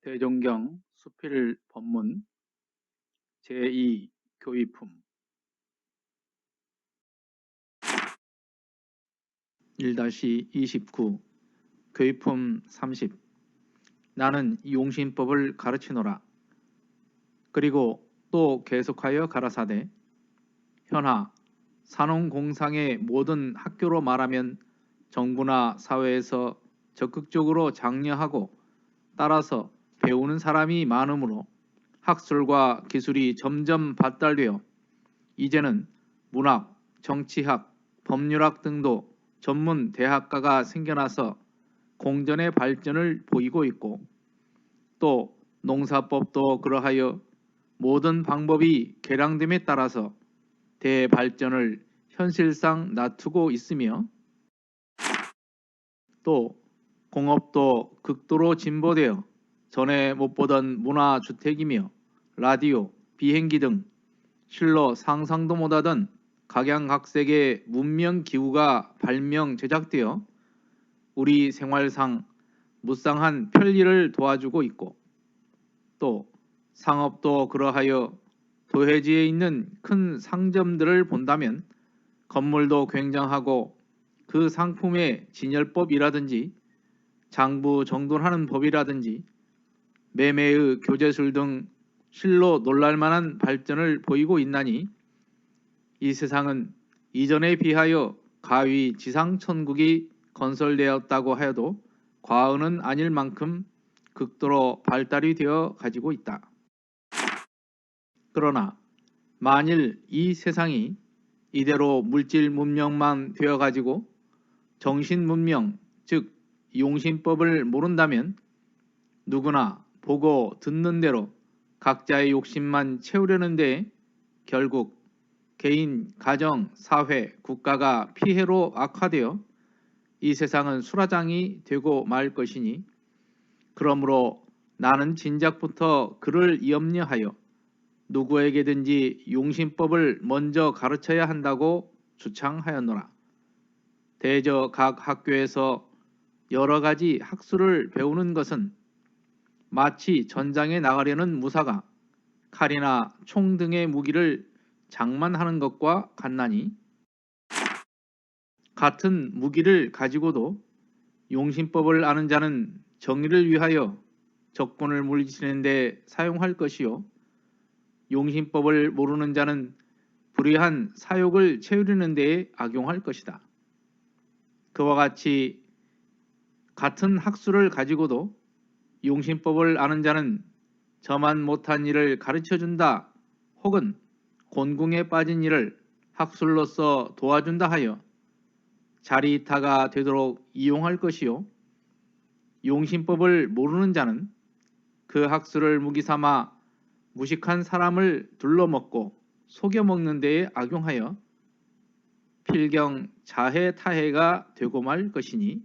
대종경 수필 법문 제2 교의품 1-29 교의품 30 나는 용신법을 가르치노라. 그리고 또 계속하여 가라사대 현하 산업공상의 모든 학교로 말하면 정부나 사회에서 적극적으로 장려하고 따라서 배우는 사람이 많으므로 학술과 기술이 점점 발달되어 이제는 문학, 정치학, 법률학 등도 전문 대학가가 생겨나서 공전의 발전을 보이고 있고 또 농사법도 그러하여 모든 방법이 개량됨에 따라서 대발전을 현실상 낮추고 있으며 또 공업도 극도로 진보되어 전에 못 보던 문화주택이며 라디오, 비행기 등 실로 상상도 못하던 각양각색의 문명기구가 발명 제작되어 우리 생활상 무쌍한 편리를 도와주고 있고 또 상업도 그러하여 도해지에 있는 큰 상점들을 본다면 건물도 굉장하고 그 상품의 진열법이라든지 장부 정돈하는 법이라든지 매매의 교재술 등 실로 놀랄만한 발전을 보이고 있나니 이 세상은 이전에 비하여 가위 지상천국이 건설되었다고 하여도 과언은 아닐 만큼 극도로 발달이 되어 가지고 있다. 그러나 만일 이 세상이 이대로 물질 문명만 되어 가지고 정신 문명 즉 용신법을 모른다면 누구나 보고 듣는 대로 각자의 욕심만 채우려는 데 결국 개인, 가정, 사회, 국가가 피해로 악화되어 이 세상은 수라장이 되고 말 것이니 그러므로 나는 진작부터 그를 염려하여 누구에게든지 용신법을 먼저 가르쳐야 한다고 주창하였노라. 대저 각 학교에서 여러 가지 학술을 배우는 것은 마치 전장에 나가려는 무사가 칼이나 총 등의 무기를 장만하는 것과 같나니 같은 무기를 가지고도 용신법을 아는 자는 정의를 위하여 적군을 물리치는 데 사용할 것이요 용신법을 모르는 자는 불의한 사욕을 채우려는 데에 악용할 것이다. 그와 같이 같은 학술을 가지고도 용신법을 아는 자는 저만 못한 일을 가르쳐준다 혹은 곤궁에 빠진 일을 학술로서 도와준다 하여 자리이타가 되도록 이용할 것이요 용신법을 모르는 자는 그 학술을 무기삼아 무식한 사람을 둘러먹고 속여먹는 데에 악용하여 필경 자해타해가 되고 말 것이니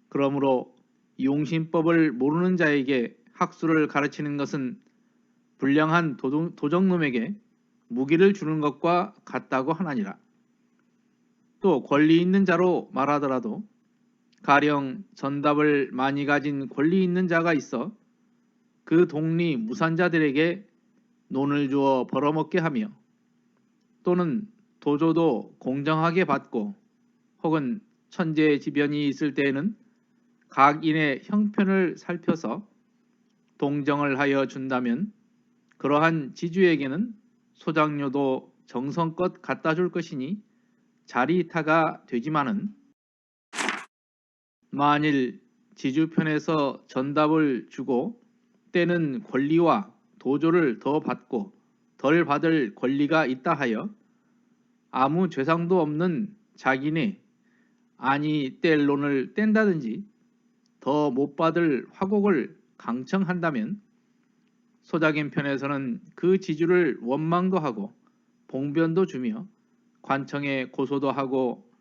그러므로 용신법을 모르는 자에게 학술을 가르치는 것은 불량한 도적놈에게 무기를 주는 것과 같다고 하나니라. 또 권리 있는 자로 말하더라도 가령 전답을 많이 가진 권리 있는 자가 있어 그 독리 무산자들에게 논을 주어 벌어먹게 하며 또는 도조도 공정하게 받고 혹은 천재지변이 있을 때에는 각 인의 형편을 살펴서 동정을 하여 준다면 그러한 지주에게는 소장료도 정성껏 갖다 줄 것이니 자리이타가 되지만은 만일 지주편에서 전답을 주고 때는 권리와 도조를 더 받고 덜 받을 권리가 있다 하여 아무 죄상도 없는 자기네 아니 뗄 논을 뗀다든지 더 못 받을 화곡을 강청한다면 소작인 편에서는 그 지주를 원망도 하고 봉변도 주며 관청에 고소도 하고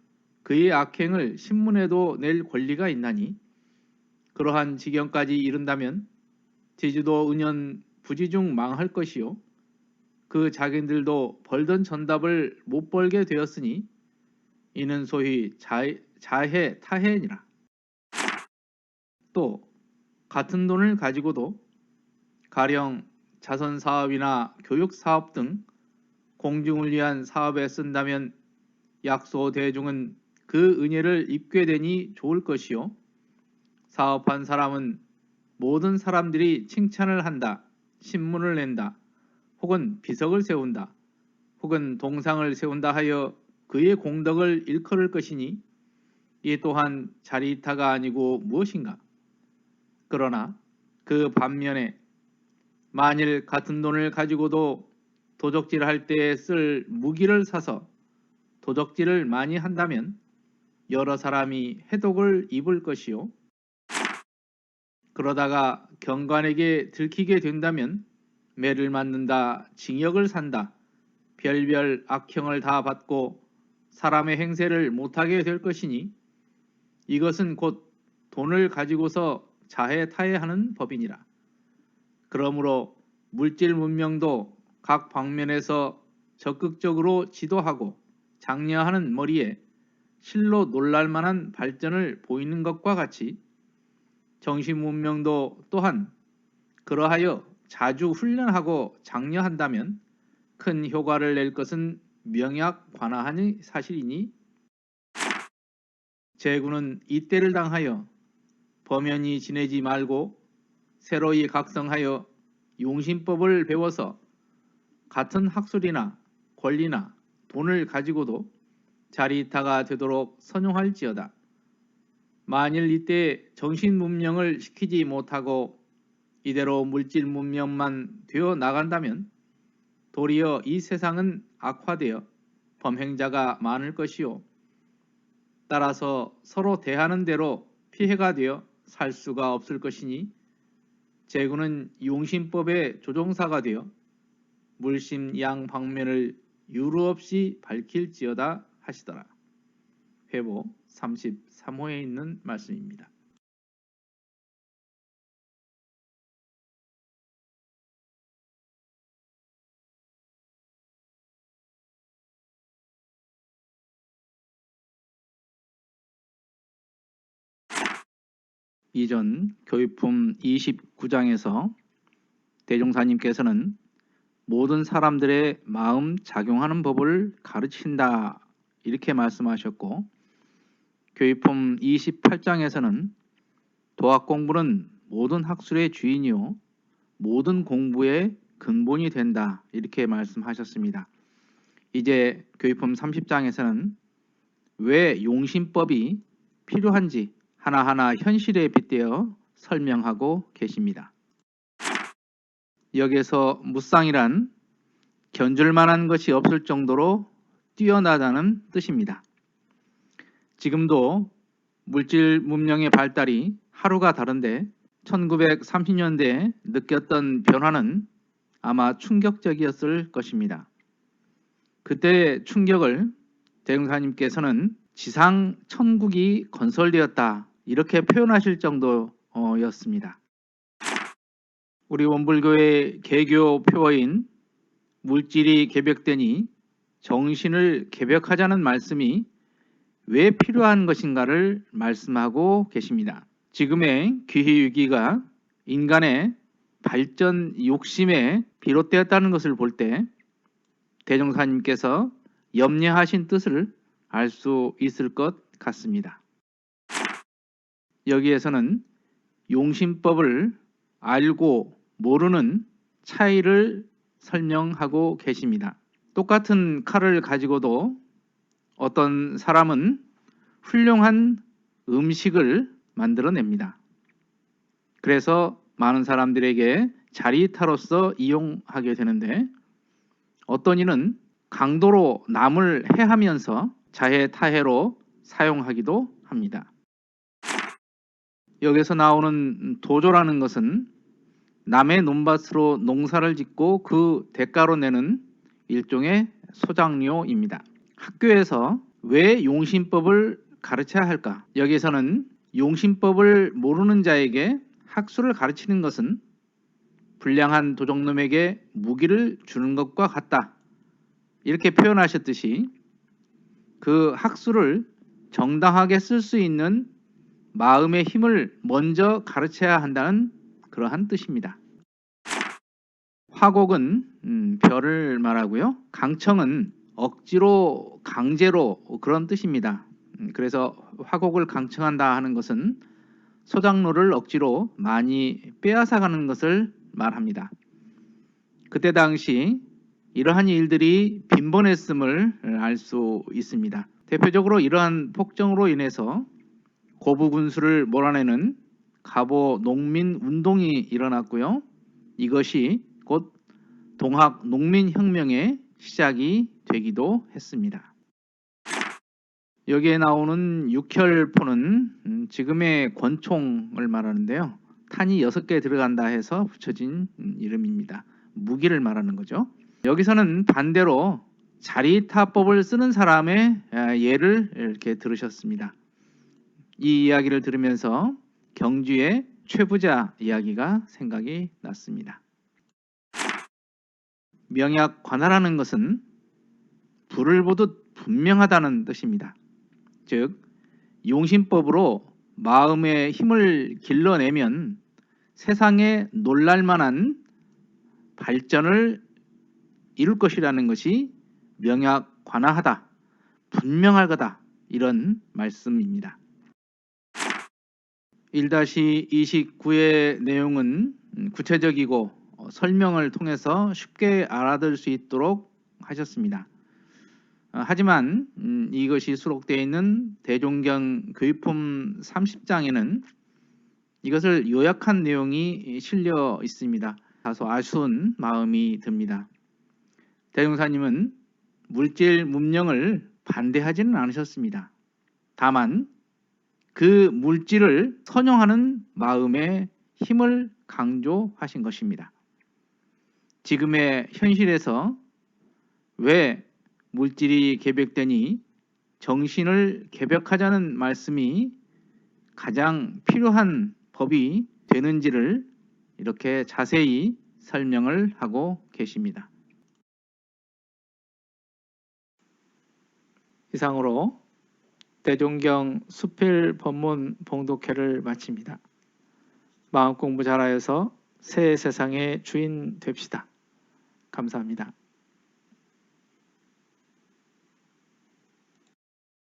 그의 악행을 신문에도 낼 권리가 있나니 그러한 지경까지 이른다면 지주도 은연 부지중 망할 것이요 그 자기들도 벌던 전답을 못 벌게 되었으니 이는 소위 자해 타해니라. 또 같은 돈을 가지고도 가령 자선사업이나 교육사업 등 공중을 위한 사업에 쓴다면 약소 대중은 그 은혜를 입게 되니 좋을 것이요. 사업한 사람은 모든 사람들이 칭찬을 한다, 신문을 낸다, 혹은 비석을 세운다, 혹은 동상을 세운다 하여 그의 공덕을 일컬을 것이니 이 또한 자리이타가 아니고 무엇인가? 그러나 그 반면에 만일 같은 돈을 가지고도 도적질 할 때에 쓸 무기를 사서 도적질을 많이 한다면 여러 사람이 해독을 입을 것이요. 그러다가 경관에게 들키게 된다면 매를 맞는다, 징역을 산다, 별별 악형을 다 받고 사람의 행세를 못하게 될 것이니 이것은 곧 돈을 가지고서 자해타해하는 법이니라. 그러므로 물질 문명도 각 방면에서 적극적으로 지도하고 장려하는 머리에 실로 놀랄만한 발전을 보이는 것과 같이 정신 문명도 또한 그러하여 자주 훈련하고 장려한다면 큰 효과를 낼 것은 명약관화하니 사실이니 제군은 이때를 당하여 범연히 지내지 말고 새로이 각성하여 용신법을 배워서 같은 학술이나 권리나 돈을 가지고도 자리이타가 되도록 선용할지어다. 만일 이때 정신문명을 시키지 못하고 이대로 물질문명만 되어 나간다면 도리어 이 세상은 악화되어 범행자가 많을 것이요. 따라서 서로 대하는 대로 피해가 되어 살 수가 없을 것이니 제군은 용신법의 조종사가 되어 물심 양 방면을 유루 없이 밝힐지어다 하시더라. 회보 33호에 있는 말씀입니다. 이전 교육품 29장에서 대종사님께서는 모든 사람들의 마음 작용하는 법을 가르친다 이렇게 말씀하셨고, 교육품 28장에서는 도학 공부는 모든 학술의 주인이요 모든 공부의 근본이 된다 이렇게 말씀하셨습니다. 이제 교육품 30장에서는 왜 용신법이 필요한지 하나하나 현실에 빗대어 설명하고 계십니다. 여기에서 무쌍이란 견줄만한 것이 없을 정도로 뛰어나다는 뜻입니다. 지금도 물질 문명의 발달이 하루가 다른데 1930년대에 느꼈던 변화는 아마 충격적이었을 것입니다. 그때의 충격을 대종사님께서는 지상 천국이 건설되었다 이렇게 표현하실 정도였습니다. 우리 원불교의 개교 표어인 물질이 개벽되니 정신을 개벽하자는 말씀이 왜 필요한 것인가를 말씀하고 계십니다. 지금의 기후위기가 인간의 발전 욕심에 비롯되었다는 것을 볼 때 대종사님께서 염려하신 뜻을 알 수 있을 것 같습니다. 여기에서는 용신법을 알고 모르는 차이를 설명하고 계십니다. 똑같은 칼을 가지고도 어떤 사람은 훌륭한 음식을 만들어냅니다. 그래서 많은 사람들에게 자리이타로서 이용하게 되는데, 어떤 이는 강도로 남을 해하면서 자해타해로 사용하기도 합니다. 여기서 나오는 도조라는 것은 남의 논밭으로 농사를 짓고 그 대가로 내는 일종의 소장료입니다. 학교에서 왜 용신법을 가르쳐야 할까? 여기서는 용신법을 모르는 자에게 학술을 가르치는 것은 불량한 도적놈에게 무기를 주는 것과 같다 이렇게 표현하셨듯이 그 학술을 정당하게 쓸 수 있는 마음의 힘을 먼저 가르쳐야 한다는 그러한 뜻입니다. 화곡은 별을 말하고요. 강청은 억지로, 강제로 그런 뜻입니다. 그래서 화곡을 강청한다 하는 것은 소장로를 억지로 많이 빼앗아가는 것을 말합니다. 그때 당시 이러한 일들이 빈번했음을 알 수 있습니다. 대표적으로 이러한 폭정으로 인해서 고부 군수를 몰아내는 갑오 농민 운동이 일어났고요. 이것이 곧 동학 농민혁명의 시작이 되기도 했습니다. 여기에 나오는 육혈포는 지금의 권총을 말하는데요. 탄이 6개 들어간다 해서 붙여진 이름입니다. 무기를 말하는 거죠. 여기서는 반대로 자리타법을 쓰는 사람의 예를 이렇게 들으셨습니다. 이 이야기를 들으면서 경주의 최부자 이야기가 생각이 났습니다. 명약관하라는 것은 불을 보듯 분명하다는 뜻입니다. 즉 용신법으로 마음의 힘을 길러내면 세상에 놀랄만한 발전을 이룰 것이라는 것이 명약관하하다, 분명할 거다, 이런 말씀입니다. 1-29의 내용은 구체적이고 설명을 통해서 쉽게 알아들 수 있도록 하셨습니다. 하지만 이것이 수록되어 있는 대종경 교육품 30장에는 이것을 요약한 내용이 실려 있습니다. 다소 아쉬운 마음이 듭니다. 대종사님은 물질 문명을 반대하지는 않으셨습니다. 다만 그 물질을 선용하는 마음의 힘을 강조하신 것입니다. 지금의 현실에서 왜 물질이 개벽되니 정신을 개벽하자는 말씀이 가장 필요한 법이 되는지를 이렇게 자세히 설명을 하고 계십니다. 이상으로 대종경 수필 법문 봉독회를 마칩니다. 마음 공부 잘하여서 새 세상의 주인 됩시다. 감사합니다.